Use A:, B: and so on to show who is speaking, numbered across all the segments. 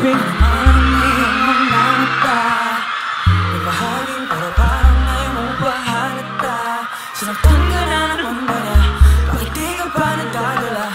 A: pag-ibig. Maraming mga mata, may bahaging para parang ngayon mo bahalata. Sinaktan ka na naman ba na, bakit di ka pa nagdadala?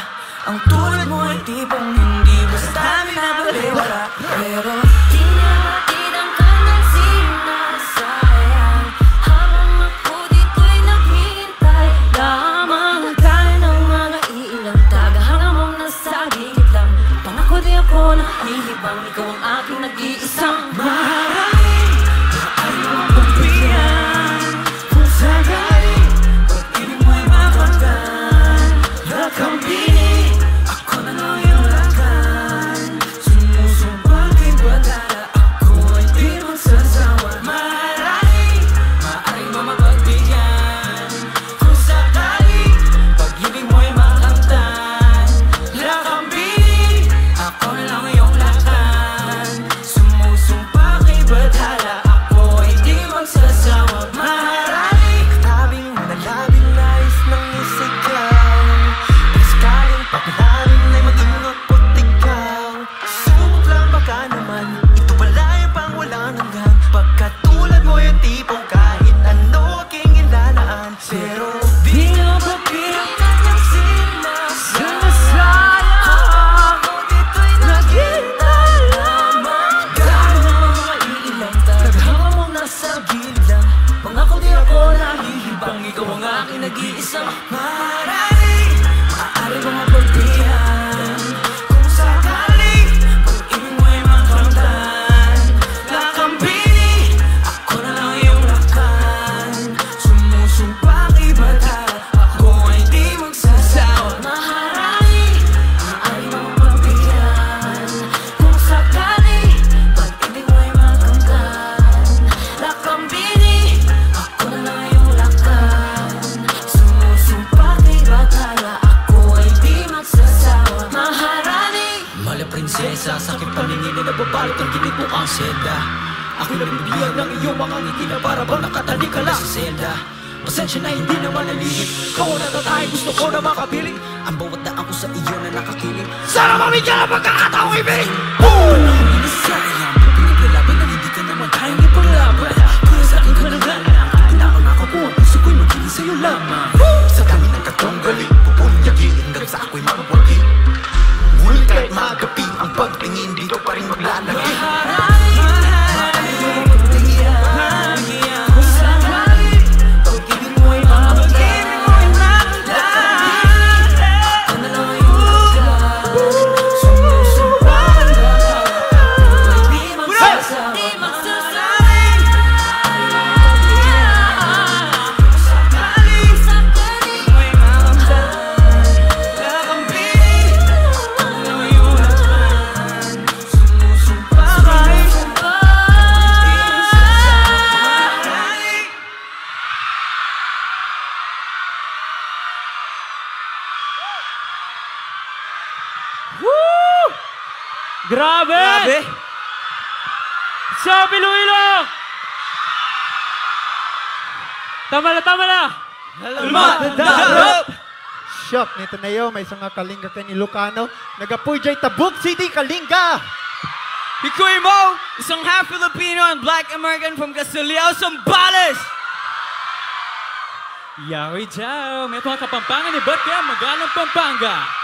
A: Ang tulad mo ay tipong hindi basta minabaliwala. Pero
B: di niya batid ang kanyang sinasayang, habang ako dito'y naghihintay lamang tayo ng mga ilang tagahanga mong nasa gilid lang. Pangako di ako nahihibang, ikaw ang aking nag-iisang
A: maraming ay mga pagbiyan. Kung sagaling pag-ibig mo'y makamtan, lakambini ako na lang yung lakan. Sumusumpang kay badala, ako ay di magsasawa. Maraming mga mapagbigyan. Kung sagaling pag-ibig mo'y makamtan, lakambini ako na lang yung lakan. Sumusumpa kay badala, ako ay di magsasawa. Maraming katabing nalabing nais ng isigaw. Sakaling pakilalim ay maging ako't ikaw. Subok lang baka naman, ito pala yung pang walang hanggan. Pagkatulad mo yung tipong kahit ano aking ilalaan. Pero di nga ba pinagkanyang sinasayang, ako dito'y naghihintay lamang. Gano'n ang mga iilang tagahanga mong nasa gilid lang. Pangako di ako nahihibang, ikaw ang aking nag-iisang maraming maaari bang mapagbihan. Kung sakaling pag-ibig mo'y makamtan, lakambini ako na lang yung lakan. Sumusumpa kay badala, ako ay di magsasawa.
B: maharani, maaari mong mapagbihan. Kung sakali pag-ibig mo'y makamtan, lakambini ako na lang yung lakan.
A: Sumusumpa kay badala, ako ay di magsasawa.
B: Maharani,
A: Mala prinsesa, sakit paningin na nababalot ang ginit mo ang seda. Ako'y nabibigyan ng iyong mga ngiti na para bang nakatalikala sa selda. Pasensya na hindi naman nalihit, ikaw na tatay, gusto ko na makapiling. Ang bawat daan ko sa iyo na nakakiling, sana mabigyan ang pagkakataong ibig. Panahon na nasayang, pinaglalaban na hindi ka naman kayang ipaglaban. Kaya sa akin ka nang galang, pinapangako ko ang puso ko'y magiging sa'yo lamang.
C: Sa dami ng katonggaling, pupunyagi hanggang sa ako'y mawagi. Ngunit kahit magapi ang pagtingin, dito pa rin maglalagi.
A: Kung sakaling pag-ibig mo'y makamtan, ako na lang yung lakan. Sumusumpa kay badala, ako ay di magsasawa.
B: di magsasabi.
A: Sakaling
B: Sakali,
A: mo'y makamtan, lakambini ako na lang yung lakan. Sumusumpa kay
D: Woo! Grabe! Sa Iloilo! Tama na!
E: Shock nito na yun, may isang kalinga kayo ni Lucano. Nagapujay Tabuk City, Kalinga!
A: Hikoy Mo, isang half Filipino and Black American from Castillao, Zambales!
D: Yawi Chow! May mga kapampangan ni Ba't kaya magalang Pampanga?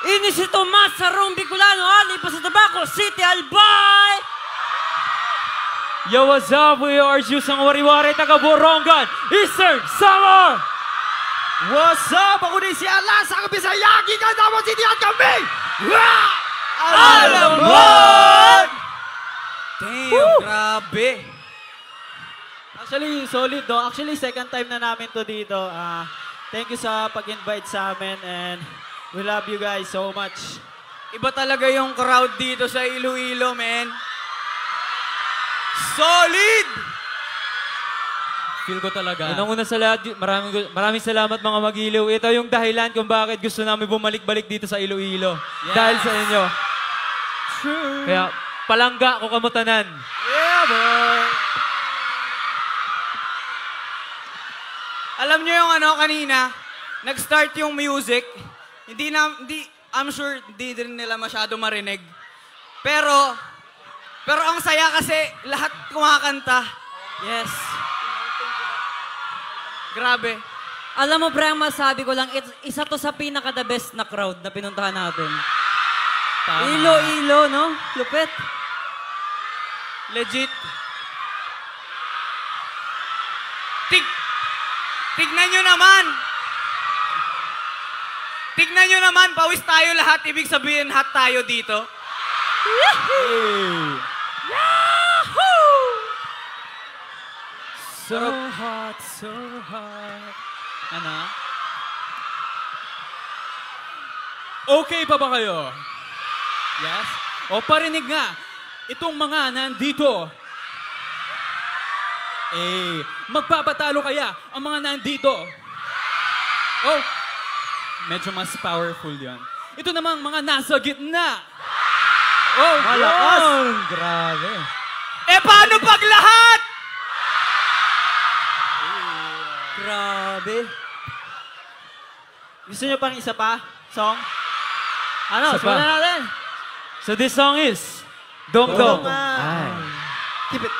F: Ini si Tomas sa Rong Bicolano, alipas sa Tabaco City, Albay!
D: Yo, what's up? We are Juice ang wari-wari, taga Borongan, Eastern Samar!
E: What's up? Ako din si Alas, ako Bisayagi, kasama si Dian kami!
A: Alam mo! Damn, grabe!
D: Actually, solid do. Actually, second time na namin to dito. Thank you sa pag-invite sa amin and we love you guys so much.
A: Iba talaga yung crowd dito sa Iloilo, man. Solid!
D: Feel ko talaga. Unang-una sa lahat, maraming salamat mga Mag-Iliw. Ito yung dahilan kung bakit gusto namin bumalik-balik dito sa Iloilo. Yes. Dahil sa inyo. True. Kaya, palangga ko kamutanan.
A: Yeah, boy! Alam nyo yung ano kanina, nag-start yung music, I'm sure hindi din nila masyado marinig.
G: Pero ang saya kasi lahat kumakanta.
F: Yes.
G: Grabe.
F: Alam mo, pre, ang masabi ko lang, isa to sa pinaka-the best na crowd na pinuntahan natin. Ilo-ilo, no? Lupit.
G: Legit. Tignan nyo naman. Tignan nyo naman, pawis tayo lahat. Ibig sabihin, hot tayo dito.
D: Hey.
F: Yahoo!
D: So hot, so hot.
H: Ano? Okay pa ba kayo? Yes? O parinig nga, itong mga nandito. Magpapatalo kaya ang mga nandito? Oh, medyo mas powerful yan. Ito namang mga nasa gitna. Oh,
D: Malakas! Grabe.
G: Paano pag lahat?
F: Grabe.
E: Gusto nyo pang isa pa? Song? Ano?
D: Isa pa.
E: Simulan natin.
D: So this song is Dong Dong.
E: Keep it.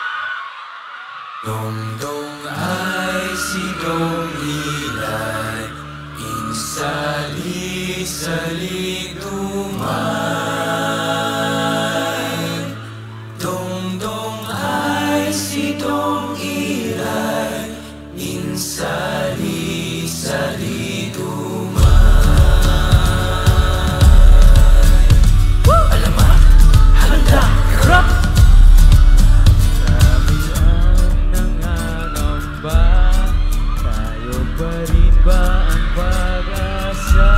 C: Dong-dong ay si Dong Ilay, insali-sali dumay. Dong-dong ay si Dong Ilay, insali-sali dumay. Alamak, handa, rock!
D: Tayo pa rin ba ang pag-asa?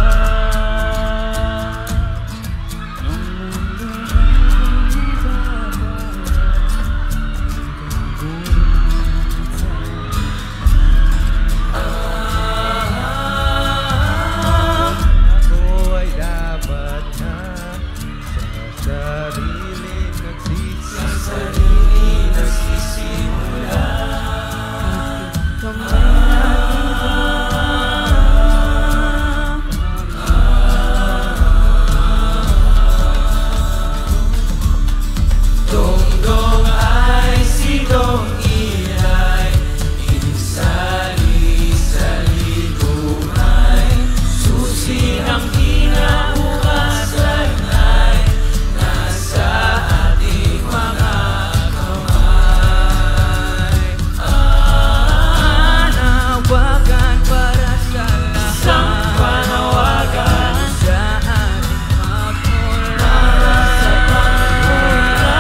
D: Ako ay dapat na sa sarili nagsisimula.
C: Dong-dong ay si Dong Ilay, insali-sali dumay. Susi ng kinabukasan ay nasa ating mga kamay. Panawagan para sa lahat. Isang panawagan sa ating magmula. Sa pagmula.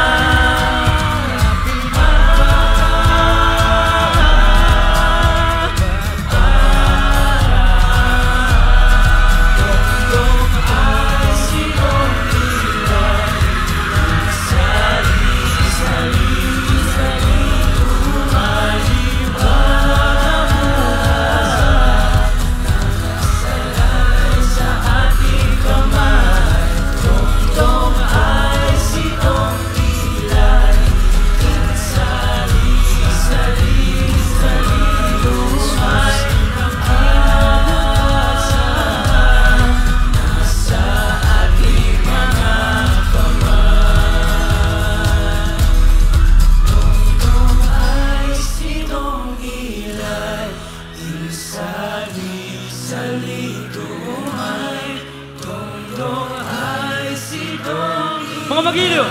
D: Mga magiliw!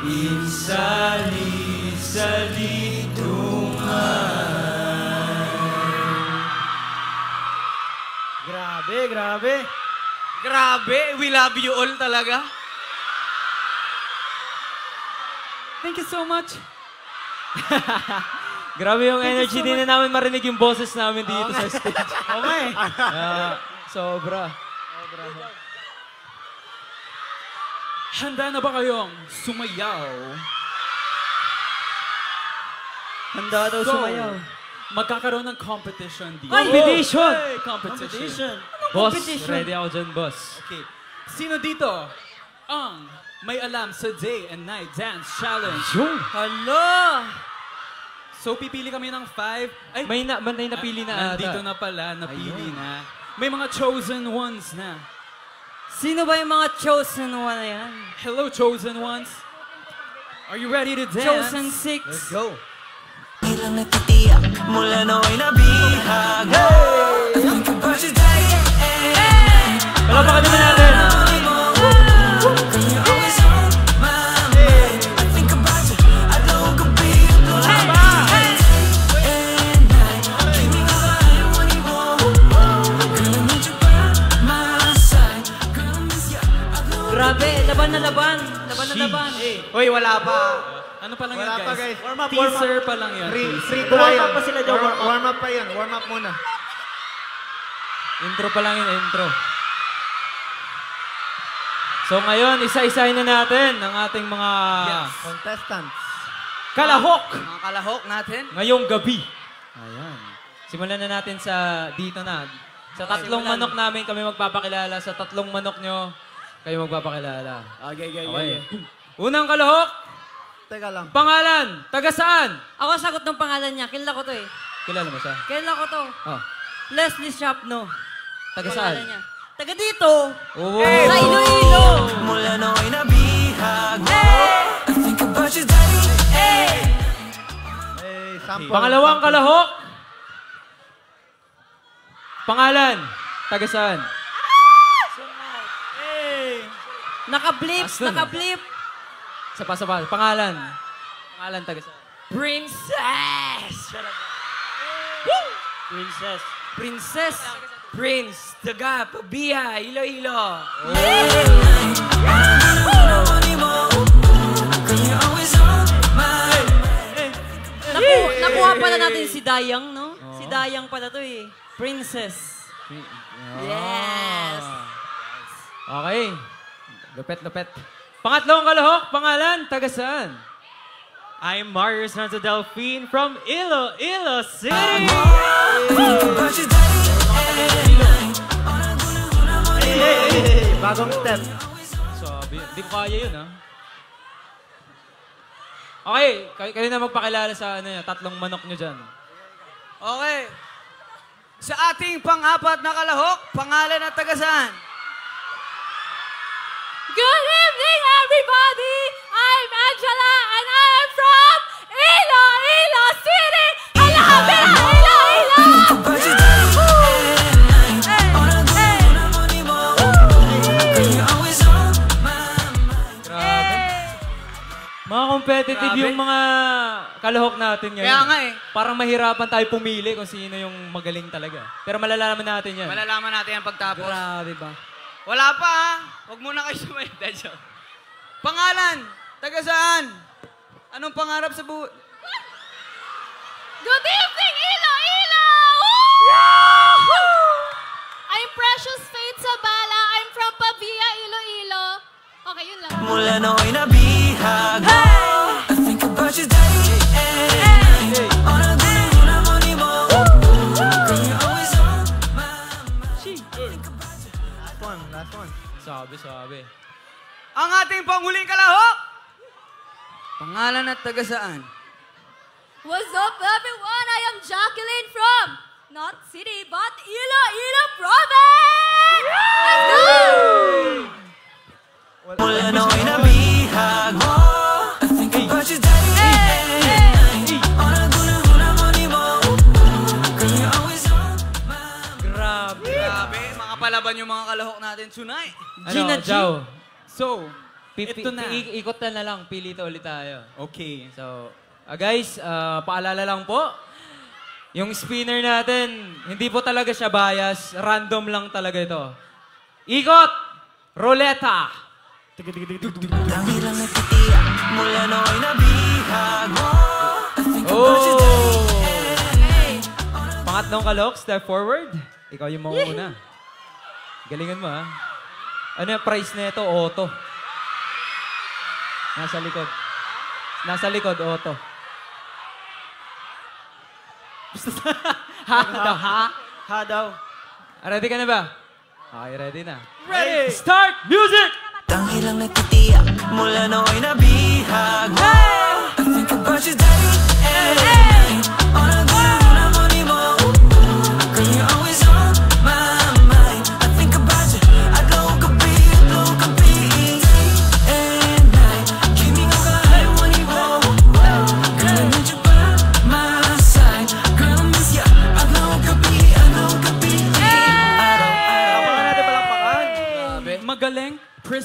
C: Insali-sali
E: Grabe, grabe.
G: Grabe, we love you all talaga.
D: Thank you so much. Grabe yung energy, din na namin marinig yung boses namin dito sa stage.
E: Okay.
D: Sobra.
H: Handa na ba kayong sumayaw?
E: Handa daw sumayaw.
H: Magkakaroon ng competition dito.
D: Competition!
H: Hey, competition!
D: Boss, ready ako dyan, boss.
H: Okay. Sino dito ang may alam sa Day and Night Dance Challenge?
D: Yun!
H: Hala! So, pipili kami ng 5. Ay,
D: May napili na ata.
H: Nandito na pala, napili na. May mga chosen ones na.
F: Sino ba yung mga chosen one na yan?
H: Hello, chosen ones. Are you ready to dance?
F: Chosen six.
E: Let's go.
A: Ilang natitiyak mula nooy nabihag I think about you day
D: Palapakan naman natin.
A: You're always on my mind I think about you I don't could be alone And night Keep me alive when you want Girl, I need you by my side Girl, I miss you
F: Grabe, laban na laban. Laban na laban.
G: Uy, wala pa.
H: Ano pa lang
E: Wala
H: yan,
E: pa,
H: guys?
E: guys. Warm up,
H: Teaser pa lang yan.
E: Free
G: Warm
E: trial.
G: up pa sila dyan, warm up.
E: Warm up pa yan. Warm up muna.
D: Intro pa lang yun, intro. So ngayon, isa-isahin na natin ang ating mga
E: Contestants.
D: kalahok
G: Mga kalahok natin.
D: ngayong gabi. Ayan. Simulan na natin sa dito na. Sa tatlong manok namin kami magpapakilala. Sa tatlong manok nyo, kayo magpapakilala. Okay. Unang kalahok,
E: Teka lang.
D: pangalan, taga saan?
F: Ako sagot ng pangalan niya. Kilala ko to eh.
D: Kilala mo siya?
F: Kilala ko to.
D: Oh.
F: Leslie Shapno.
D: Taga saan?
F: Pangalan niya. Taga dito.
D: Oh.
F: Sa Iloilo.
A: Mula nooy nabihag I think about you day
E: Sample.
D: Pangalawang kalahok, pangalan, taga saan?
F: Naka-blip.
D: Taas nun,
F: Naka-blip.
D: Sa pa. Pangalan. Pangalan, taga saan?
F: Princess.
G: Princess.
F: Princess.
G: Prince, Daga, Pabiya, Iloilo.
F: Nakuha pala natin si Dayang, no? Si Dayang pala to eh. Princess. Yes.
D: Okay. Lupet. Pangatlong kalahok, pangalan, taga saan? I'm Marius Nanza Delphine from Iloilo City!
E: Bagong step.
D: Sabi, di ko kaya yun, ha? Okay, kayo na magpakilala sa tatlong manok nyo dyan.
G: Okay. Sa ating pang-apat na kalahok, pangalan at taga saan?
B: Good evening, everybody! I'm Angela and I am from Iloilo City! I love it! Iloilo!
D: Grabe. Mga competitive yung mga kalahok natin ngayon.
G: Kaya nga eh.
D: Parang mahirapan tayo pumili kung sino yung magaling talaga. Pero malalaman natin yan.
G: Malalaman natin yan pagtapos.
D: Grabe ba?
G: Wala pa ha. Huwag muna kayo sumayad. Pangalan, taga saan? Anong pangarap sa buhay?
B: Good evening, Iloilo! I'm Precious Faith Sabala. I'm from Pavia, Iloilo. Okay, yun lang.
A: Mula nooy nabihag I think about you day
E: Last one.
D: Sabi.
G: Ang ating panghuling kalahok, pangalan at taga saan?
B: What's up, everyone? I am Jacqueline from not city, but Iloilo province! Let's go!
A: Mula nooy nabihag I think about you day
G: Grabe, mga palaban yung mga kalahok natin tonight.
D: Ano, Jow?
H: So, ito na.
D: Ikot na lang. Pili to ulit tayo.
H: Okay.
D: So, guys, paalala lang po. Yung spinner natin, hindi po talaga siya bias. Random lang talaga ito. Ikot! Roleta!
A: Dahilang nagtitiyak mula nooy nabihag
D: Oh! Pangatlong kalok, step forward. Ikaw yung mauna. Galingan mo, ha? Ano yung price na ito? Auto. Nasa likod. Nasa likod, auto. Ha daw, ha?
G: Ha daw.
D: Ready ka na ba? Okay, ready na. Ready! Start music!
A: Dahilang nagtitiyak mula nooy nabihag I think about you day Girl, you're always on my mind I think about you, I don't could be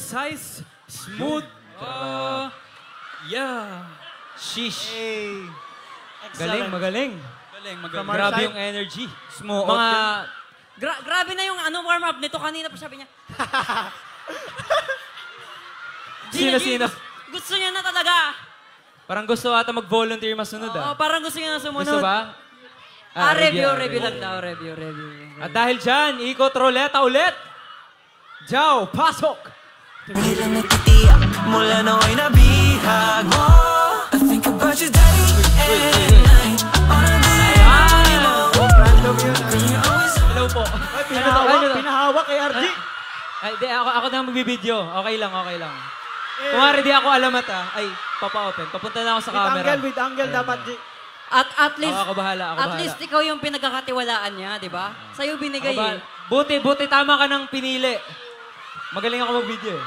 H: precise, smooth. Yeah.
D: Sheesh.
E: Hey.
D: Galing, magaling.
H: Galing, magaling.
D: Grabe yung energy.
H: Smooth.
D: Mga...
F: Grabe na yung warm-up nito. Kanina pa sabi niya.
D: Sino?
F: Gusto niya na talaga.
D: Parang gusto ata mag-volunteer masunod
F: Oo, parang gusto niya na sumunod.
D: Gusto ba?
F: Review lang daw. Review.
D: At dahil dyan, ikot ruleta ulit. Jow, pasok!
A: Ilang nagtitiyak mula nooy nabihag mo. I think about you day and night.
E: Random yun.
D: Hello po.
E: Pinahawak kay RG.
D: Ay, di, ako na magbibideo. Okay lang. Kung nga di ako alamat ay, papa-open. Papunta na ako sa camera.
E: With angle dapat, G.
F: At least,
D: Ako bahala.
F: at least ikaw yung pinagkakatiwalaan niya, di ba? Sa'yo binigay eh.
D: Buti tama ka ng pinili. Magaling ako mag-video eh.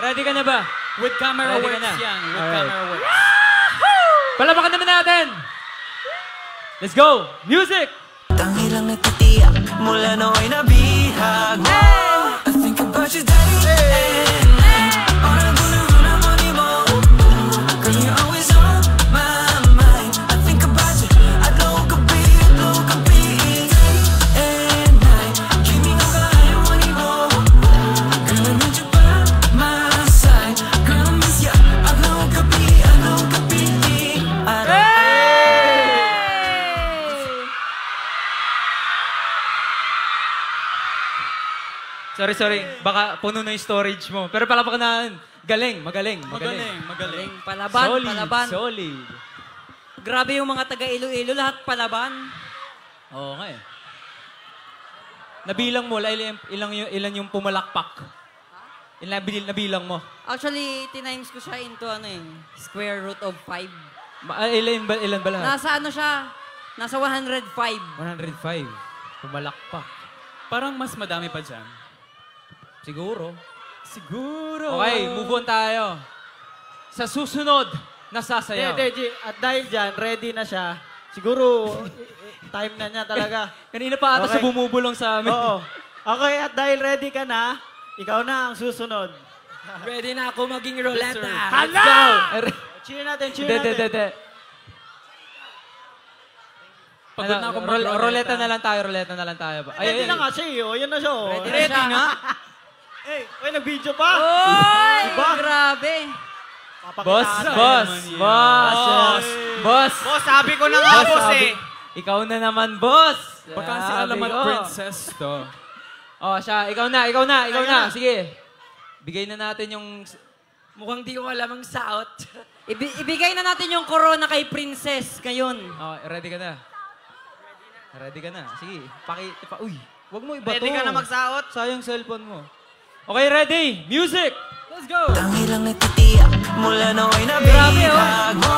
D: Ready ka na ba?
H: With camera
D: Ready ka
H: works
D: na?
H: yan. With
D: Alright.
H: camera works.
D: Palabakan naman natin! Let's go! Music!
A: Tangilang nagtitiyak mula nooy nabihag mo. I think about you day and night. Parang guna-guna mo ni mo. Girl, you're always on my mind. I think about you. Adlaw gabi day and night. Kimi nga kaya mo ni mo. Girl, I need you by my side. Girl, I miss ya. Adlaw gabi.
D: Sorry. Baka puno na yung storage mo. Pero palapakan na. Magaling.
F: Palaban.
D: Solid.
F: Grabe yung mga taga Iloilo, lahat palaban.
D: Oo nga eh. Nabilang mo, ilan yung pumalakpak? Nabilang mo.
F: Actually, tinimes ko siya into square root of 5.
D: Ilan ba lahat?
F: Nasa 105.
D: 105. Pumalakpak.
H: Parang mas madami pa dyan.
D: Siguro. Okay, move on tayo. Sa susunod na sasayaw.
E: Hindi, at dahil dyan, ready na siya. Siguro, time na niya talaga.
D: Kanina pa ata siya bumubulong sa amin.
E: Oo. Okay, at dahil ready ka na, ikaw na ang susunod.
F: Ready na ako maging ruleta.
D: Let's go!
E: Cheer natin.
D: Hindi.
H: Pagod na ako
D: Ruleta na lang tayo.
E: Ready na nga siya eh. Yan na siya.
F: Ready na.
E: Uy, nag-video pa.
F: Oy!
E: Diba?
F: Grabe.
D: Boss,
G: sabi ko na nga, boss eh.
D: Ikaw na naman, boss.
H: Baka si Alamat Princess to.
D: Siya. Ikaw na. Sige. Bigay na natin yung...
F: Mukhang di ko alam ang saot. Ibigay na natin yung corona kay Princess ngayon.
D: Ready ka na. Sige. Uy, wag mo iba
G: Ready ka na magsaot?
D: Sayang cellphone mo. Okay, ready. Music. Let's go.
A: Tangilang nagtitiyak mula nooy nabihag mo.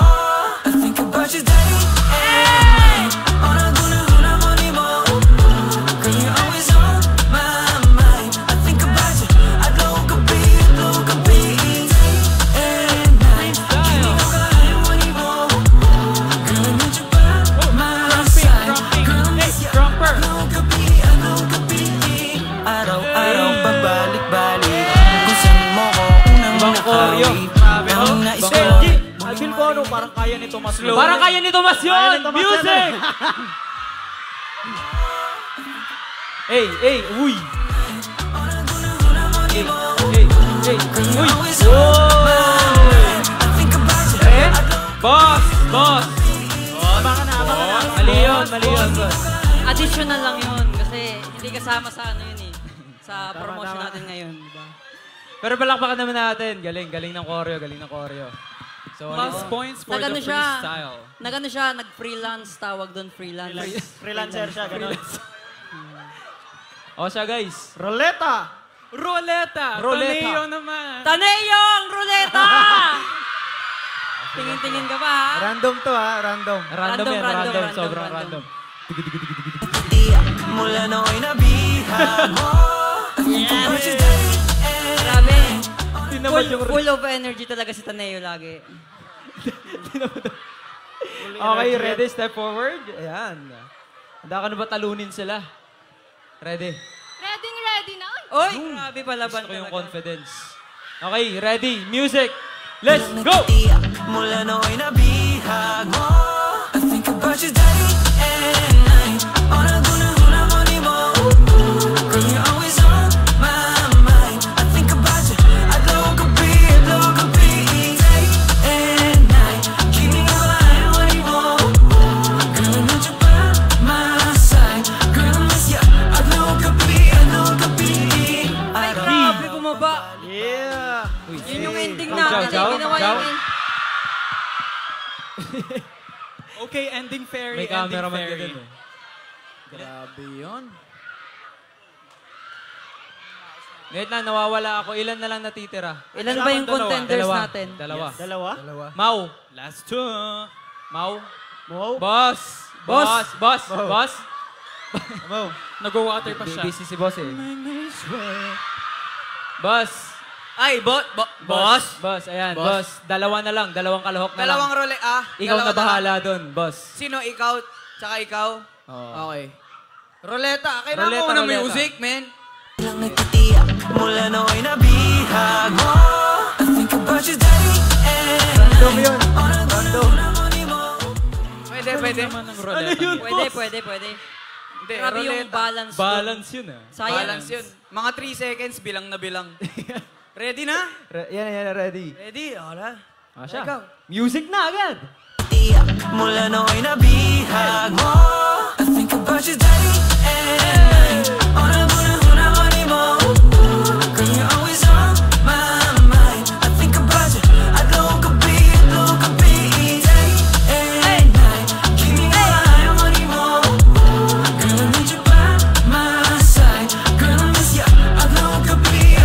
A: I think about you day and night. Parang guna-guna mo ni mo. Girl, you're always on my mind. I think about you. Adlaw gabi and night. Kimi nga kaya mo ni mo. Girl, I need you by my side. Girl, I miss ya. Adlaw gabi. Araw-araw pagbalik-balik. Kung saan mo ko unang nakawit. Ang nais ko.
E: Alvin ko parang kaya nito mas slow.
D: Parang kaya ni Tomas yun! Music! Uy! Boss!
E: Baka na.
D: Mali yun.
F: Additional lang yun kasi hindi kasama sa sa promotion natin ngayon, di ba?
D: Pero palakpakan naman natin. Galing ng choreo. So,
H: Plus points for the freestyle.
F: Nag-freelance, tawag doon, freelance.
E: Freelancer siya, gano'n.
D: siya guys.
E: Ruleta!
H: Taneo naman.
F: Taneo ang ruleta! Tingin-tingin ka pa, ha?
E: Random to ha, random.
D: Random. Sobrang random.
A: Mula nooy nabihag mo.
F: Grabe.
D: Tinamad yung...
F: Full of energy talaga si Taneo lagi.
D: Okay, ready? Step forward. Ayan. Handa ka na ba talunin sila? Ready?
B: Ready na.
F: Oy! Grabe palaban
D: Gusto ko yung
F: talaga.
D: confidence. Okay, ready? Music. Let's go!
A: Mula nooy nabihag mo I think about you day and night Huna mo ni mo Girl, you're always on my mind I think about you adlaw gabi Day and night Keep me alive mo ni mo Girl, I need you by my side Girl, I miss ya adlaw gabi
F: Ay, grabe bumaba.
E: Yeah!
F: Yun yung ending
D: Ciao,
F: namin.
D: ciao,
F: Ginawa
D: ciao.
F: yung
H: Okay, ending fairy,
D: May
H: ending
D: cameraman ka
H: fairy.
D: din eh.
G: Grabe yun.
D: Ngayon lang, nawawala ako. Ilan na lang natitira?
F: Ilan ba yung contenders natin?
D: Dalawa.
E: Dalawa?
D: Mau.
H: Last two.
D: Mau.
E: Mo?
D: Boss. Boss. Boss. Boss.
E: Mo?
H: Nag-water pa siya.
D: Busy si boss eh. Boss.
G: Ay, boss?
D: Boss, ayan. Boss. Dalawa na lang. Dalawang kalahok na lang.
G: Dalawang role,
D: Ikaw
G: dalawa
D: na bahala doon, boss.
G: Sino, ikaw, tsaka ikaw?
D: Oo.
G: Okay. Roleta, kailangan
D: Roleta,
G: ko ng
D: roleta.
G: music, man.
A: Lang nagtitiyak mula nooy nabihag mo I think about you day and
E: Random yun. Random.
G: Pwede.
D: Ano yun,
F: Pwede.
G: Hindi,
F: Grabe yung
G: roleta.
F: balance. doon.
D: Balance yun ah.
F: Sayang.
G: Balance yun. Mga 3 seconds, bilang na bilang. Ready na?
E: Yan, ready.
G: Ready, wala.
D: Asya.
G: Ikaw.
D: Music na agad.
A: Tiyak mula nooy nabihag mo I think about you day and night Huna mo ni mo Girl, you're always on my mind I think about you adlaw gabi Day and night Keep me alive mo ni mo Girl, I need you by my side Girl, I miss ya adlaw gabi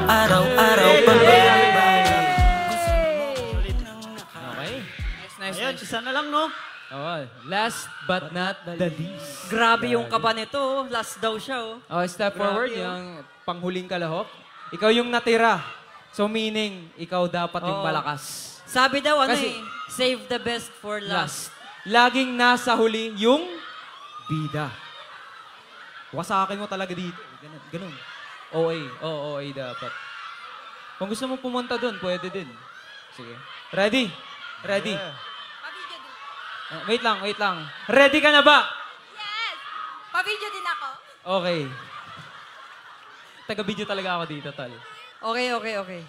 A: Araw-araw pa
D: Okay.
G: Nice.
E: Ayan, isa na lang, no?
D: Oh, last but not the least.
F: Grabe yung kaba nito. Oh. Last daw siya. Oh.
D: Oh, step forward, yung panghuling kalahok. Ikaw yung natira. So meaning, ikaw dapat yung
F: Oo.
D: malakas.
F: Sabi daw,
D: Kasi-
F: save the best for last.
D: Laging nasa huli yung bida. Wasakin mo talaga dito. Ganun. OA dapat. Kung gusto mo pumunta doon, pwede din. Sige. Ready? Ready? Wait lang. Ready ka na ba?
B: Yes! Pa-video din ako.
D: Okay. Taga-video talaga ako dito, tal.
F: Okay.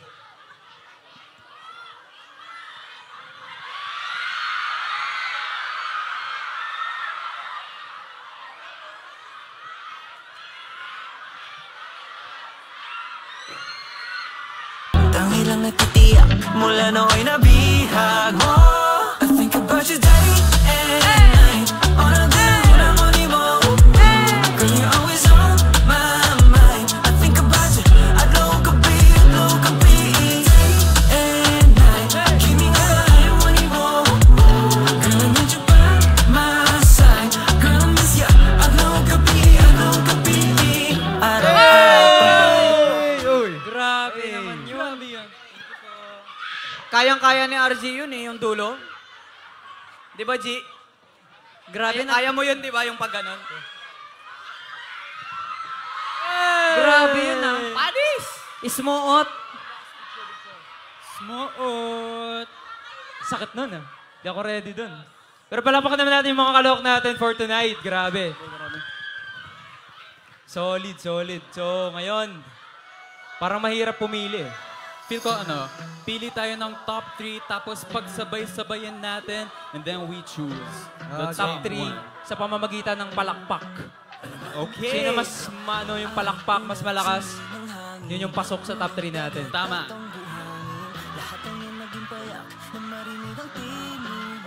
A: Tangi lang nagtitiyak mula nooy nabihag mo I think about you day and night Huna mo ni mo Girl, you're always on my mind I think about you adlaw gabi Day and night Keep me alive mo ni mo Girl, I need you by my side Girl, I miss ya adlaw gabi Araw-araw
D: Grabe.
G: Kayang-kaya ni RG yun eh, yung dulo. Di ba, G?
F: Grabe na.
G: Kaya mo yun, di ba, yung pag ganon?
F: Grabe yun ah.
G: Panis!
F: Ismoot.
D: Smoot. Sakit nun ah. Di ako ready dun. Pero palapakan naman natin yung mga kalahok natin for tonight. Grabe. Solid. So, ngayon, parang mahirap pumili eh.
H: Feel ko pili tayo ng top 3 tapos pagsabay-sabayan natin and then we choose the
D: Top 3 sa pamamagitan ng palakpak.
H: Okay.
D: Sino mas yung palakpak, mas malakas, yun yung pasok sa top 3 natin.
H: Tama.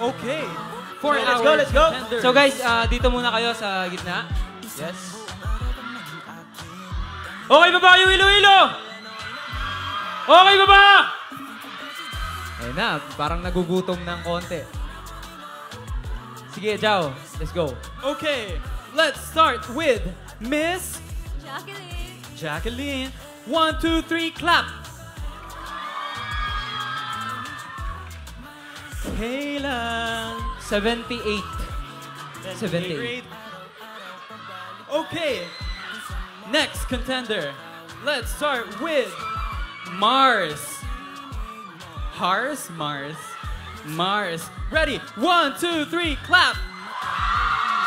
H: Okay. For
D: Let's go. So guys, dito muna kayo sa gitna. Yes. Okay ba ba yung Iloilo? Okay ba ba? Ayun na, parang nagugutom ng konti. Sige, Jao. Let's go.
H: Okay. Let's start with Miss
B: Jacqueline.
H: Jacqueline. 1, 2, 3, clap. Kayla.
D: 78. 78.
H: Great. Okay. Next contender. Let's start with Mars. Mars. Mars. Ready? 1, 2, 3, clap!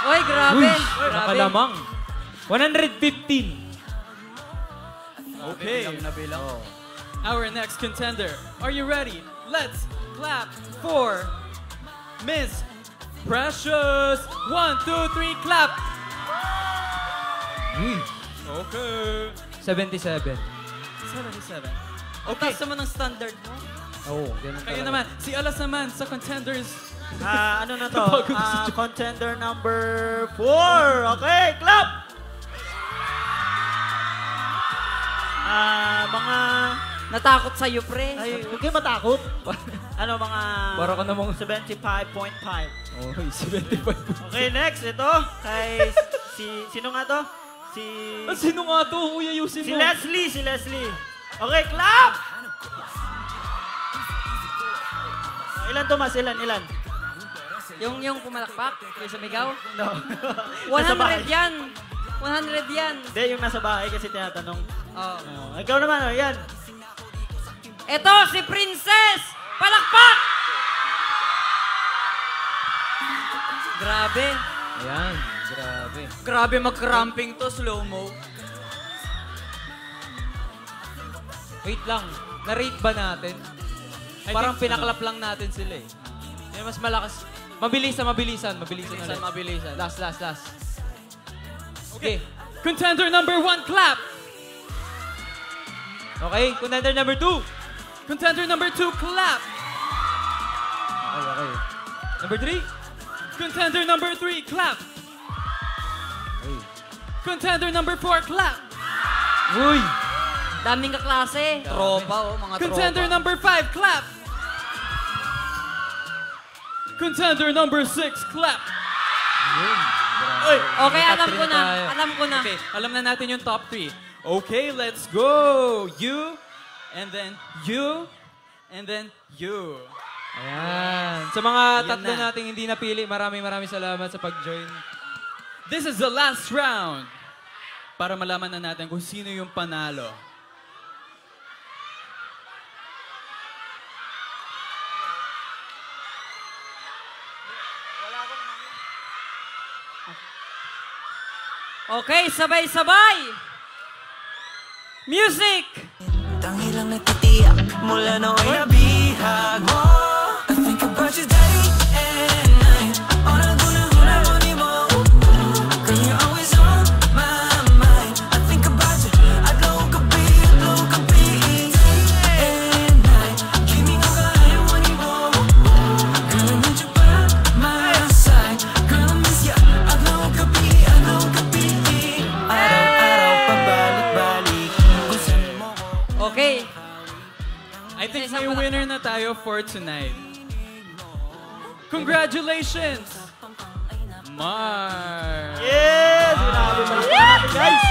F: Oy, grabe.
D: Nakalamang. 115.
H: Okay. Our next contender. Are you ready? Let's clap for Miss Precious. 1, 2, 3, clap! Okay.
D: 77.
H: 77.
F: Ang taas naman ng standard mo.
D: Oo, ganun
H: Kayo
D: talaga.
H: naman, si Alas naman sa contenders.
E: Ano na to? Contender number 4. Okay, clap! Mga...
F: Natakot sa'yo, pre.
E: Ay, huwag kayo matakot. Ano, mga...
D: Para ka namang...
E: 75.5.
D: Oh, 75.
E: Okay, next. Ito, kay... Sino nga to?
H: Sino nga to? Uy, ayusin
E: Si
H: mo.
E: Leslie. Okay, clap! Ilan, Tomas? Ilan?
F: Yung pumalakpak, yung sumigaw.
E: No.
F: 100 yan. 100 yan.
E: Hindi, yung nasa bahay kasi tinatanong.
F: Oh.
E: Ikaw naman, yan.
F: Ito, si Princess! Palakpak! Grabe.
D: Ayan, grabe.
G: Grabe mag-cramping to, slow-mo.
D: Wait lang, na-rate ba natin? Parang pinaklap lang natin sila eh. Yan mas malakas. Mabilisan ulit.
G: Mabilisan.
D: Last. Okay.
H: Contender number 1, clap!
D: Okay, contender number 2.
H: Contender number 2, clap!
D: Okay. Number 3.
H: Contender number 3, clap!
D: Okay.
H: Contender number 4, clap!
D: Uy!
F: Daming kaklase.
G: Tropa, mga
H: Contender
G: tropa.
H: number 5, clap! Contender number 6, clap!
F: Okay, alam ko na.
H: Okay, alam na natin yung top 3. Okay, let's go! You, and then you, and then you.
D: Ayan. Sa mga
H: Ayan
D: tatlo
H: na.
D: nating hindi napili, maraming salamat sa pag-join.
H: This is the last round. Para malaman na natin kung sino yung panalo.
F: Okay, sabay-sabay. Music!
A: Tangilang nagtitiyak mula nooy nabihag mo. I think about you day and night. Oras guna-guna mo. Girl, you're always on my mind. I think about you adlaw gabi and night. Kimi nga kaya mo. Girl, I need you by my side. Girl, I miss ya adlaw gabi. Araw-araw pabalik-balik. Gusto mo ko.
F: Okay.
H: I think may winner na tayo for tonight. Congratulations! Mar!
E: Yes! Grabe pala natin, guys!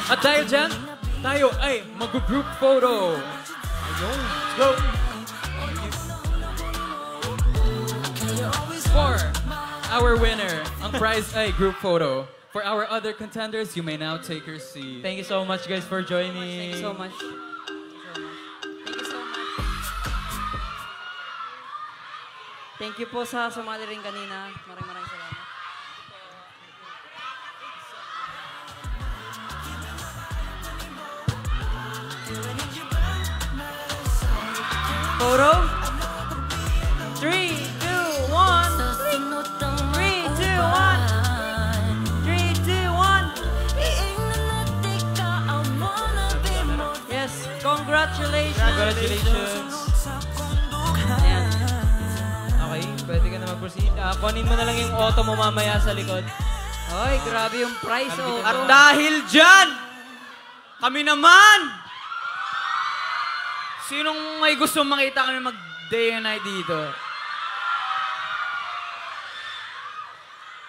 H: At dahil dyan, tayo ay mag-group photo.
E: Let's go!
H: For our winner, ang prize ay group photo. For our other contenders, you may now take your seat.
D: Thank you so much guys for joining.
F: Thank you so much. Thank you po sa sumali rin kanina. Maraming salamat. Photo? 3, 2, 1. 3, 2, 1. 3, 2, 1. Yes, congratulations.
D: Congratulations.
F: Ayan.
D: Okay, pwede ka na mag-proceed. Kunin mo na lang yung auto mo mamaya sa likod.
F: Ay, grabe yung price. Oh.
G: At dahil dyan, kami naman! Sinong may gusto makita kami mag-day and night dito?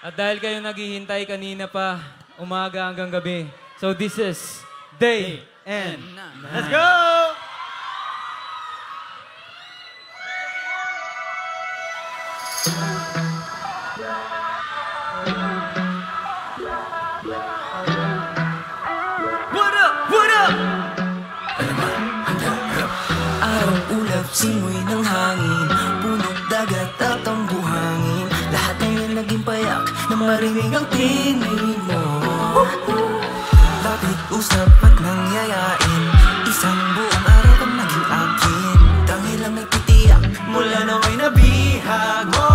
D: At dahil kayo naghihintay kanina pa, umaga hanggang gabi. So this is Day and
E: Let's go!
G: What up? What up?
A: simoy ng hangin, puno't dagat at ang buhangin. Lahat ngayon naging payak na marinig ang tinig mo. Lapit, usap at nangyayain, isang buong araw kang naging akin. Dahil lang nagtitiyak mula na may nabihag mo.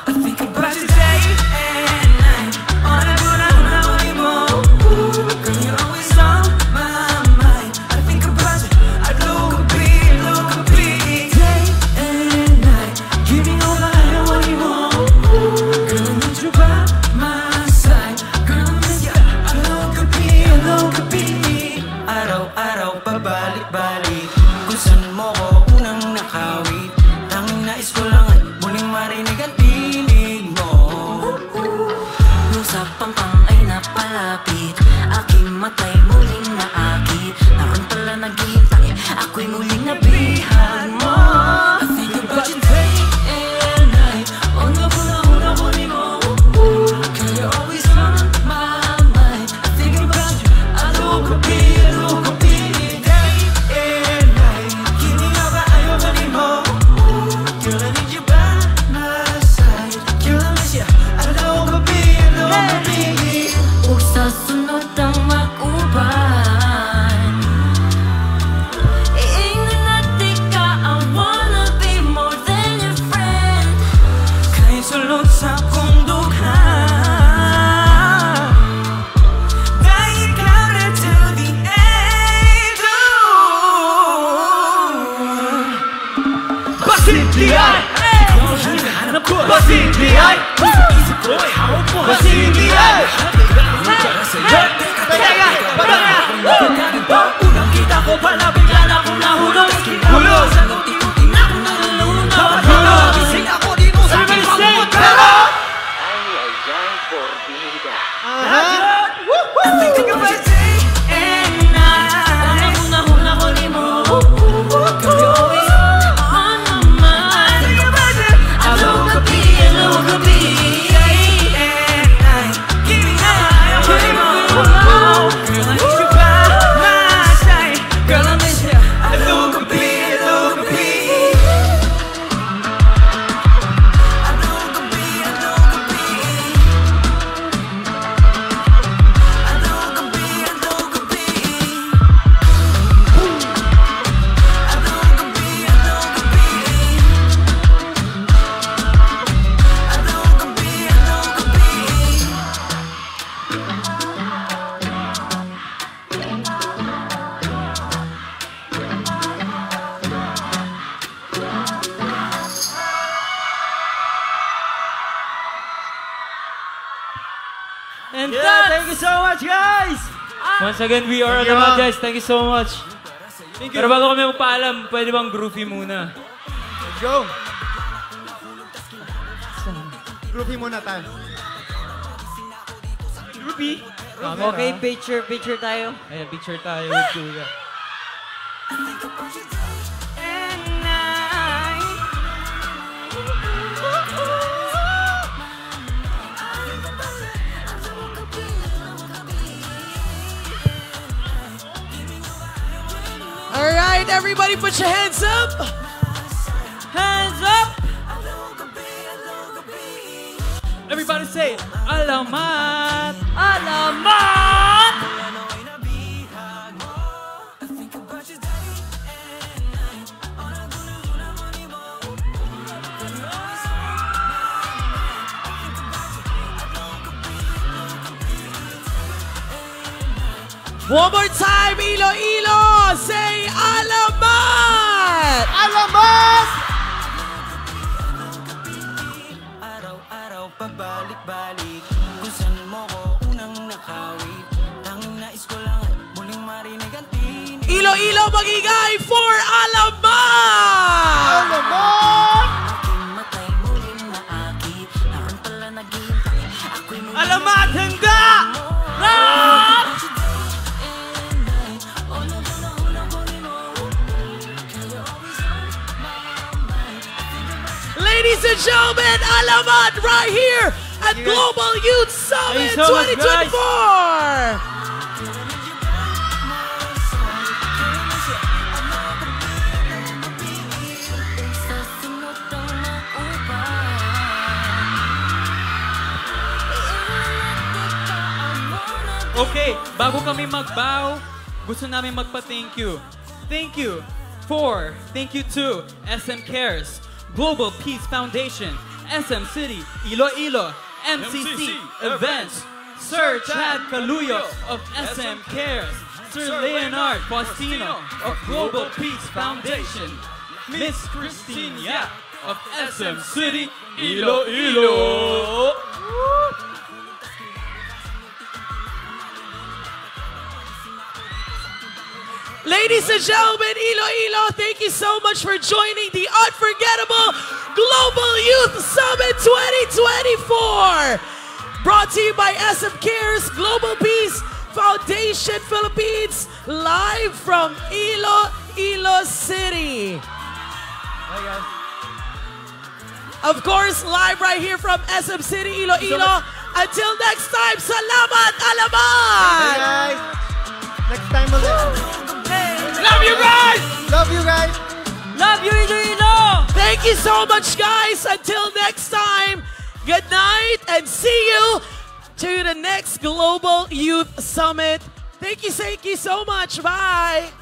A: I think about you day and night, on a good haway mo. Girl, you're always on my mind. I think about you, I look a bit, day and night, giving all the haway mo. Girl, I need you by my side. Girl, I miss ya, I look a bit. Araw-araw pabalik-balik, kung saan mo ko unang nakawit. Tanging nais ko lang ay muling marinig ang tinig mo.
B: Nung sa pampang ay napalapit, aking matay muling naakit. Naroon pala naghihintay, ako'y muling nabihag mo.
A: I think about you day and night, on the hula-hula huli mo. Girl, you're always on my mind. I think about you, I look a bit, day and night, hindi nga ba ayaw ganin mo? Girl, I need you by my side. Girl, I miss ya, I look a bit.
B: Huwag sa sunod ang mag-uban, iingnan natin ka, I wanna be more than your friend.
A: Kahit sulot sa kong dugha, dahil ikaw na to the end. Pasimple ay ikaw ang hinahanap ko. Pasimple ay isip ko ay hawak mo. Pasimple ay unang kita ko pala bigla na akong nahulog. Hulog sa unti-unti na akong nalulunod. Hulog gising ako di mo sa akin magmumot. Pero I think about you day and night,
B: Hula-hula huli mo,
A: girl, you're always
B: on my mind.
A: think about you. I look a bit, day and night, giving up, girl, I need you by my side. Girl, I miss ya, I look a bit.
F: And
E: Thank you so much, guys!
D: Once again, we are
E: Thank you.
D: Alamat, guys. Thank you so much. Pero bago kami magpaalam, pwede bang groovy muna?
E: Let's go! Groupie muna tayo.
D: Groovy?
F: Okay, picture tayo.
D: Ayan, picture tayo with Kuya.
I: All right, everybody put your hands up.
F: Hands up!
H: Everybody say, Alamat!
F: Alamat!
I: One more time, Iloilo. Say Alamat!
E: Alamat!
A: Araw-araw pabalik-balik, kung saan mo ko unang nakawit. Tanging nais ko lang ay muling marinig ang tinig.
I: Iloilo magigay for Alamat!
E: Alamat!
B: Aking matay muling naakit, naroon pala naghihintay, ako'y muling
G: Alamat, handa!
I: Ladies and gentlemen, Alamat right here at Global Youth Summit
D: Thank you so much, guys.
I: 2024.
H: Okay, bago kami magbow, gusto namin magpa-thank you. Thank you to SM Cares, Global Peace Foundation, SM City, Iloilo, MCC Events, Sir Chad Caluyo of SM Cares, Sir Leonard Faustino of Global Peace Foundation, Miss Christine Yap of SM City, Iloilo.
I: Ladies and gentlemen, Iloilo, thank you so much for joining the unforgettable Global Youth Summit 2024. Brought to you by SM Cares, Global Peace Foundation Philippines, live from Iloilo City.
E: Hi guys.
I: Of course, live right here from SM City, Iloilo. Until next time, salamat alaman!
E: Hey guys. Next time ulit.
H: Love you guys!
E: Love you guys.
F: Love you, Iloilo!
I: Thank you so much, guys. Until next time, good night and see you to the next Global Youth Summit. Thank you so much. Bye.